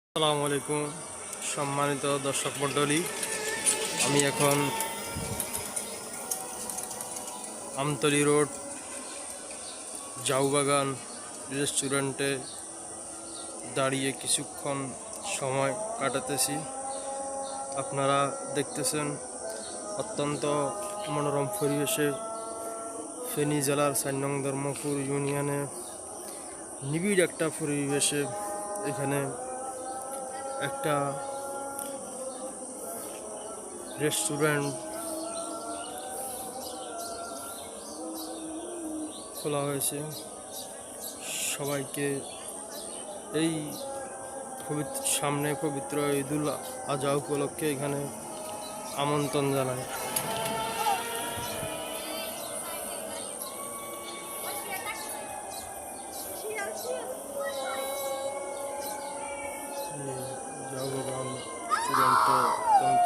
আসসালামু আলাইকুম সম্মানিত দর্শক মণ্ডলী। আমি এখন আমতলী রোড জাউবাগান রেস্টুরেন্টে দাঁড়িয়ে কিছুক্ষণ সময় কাটাতেছি। আপনারা দেখতেছেন অত্যন্ত মনোরম পরিবেশে ফেনী জেলার ৪ নং ধর্মপুর ইউনিয়নে নিবিড় একটা পরিবেশে এখানে একটা রেস্টুরেন্ট খোলা হয়েছে। সবাইকে এই সামনে পবিত্র ঈদুল আজহা উপলক্ষে এখানে আমন্ত্রণ জানায়। জাউবাগান রেস্টুরেন্টে অত্যন্ত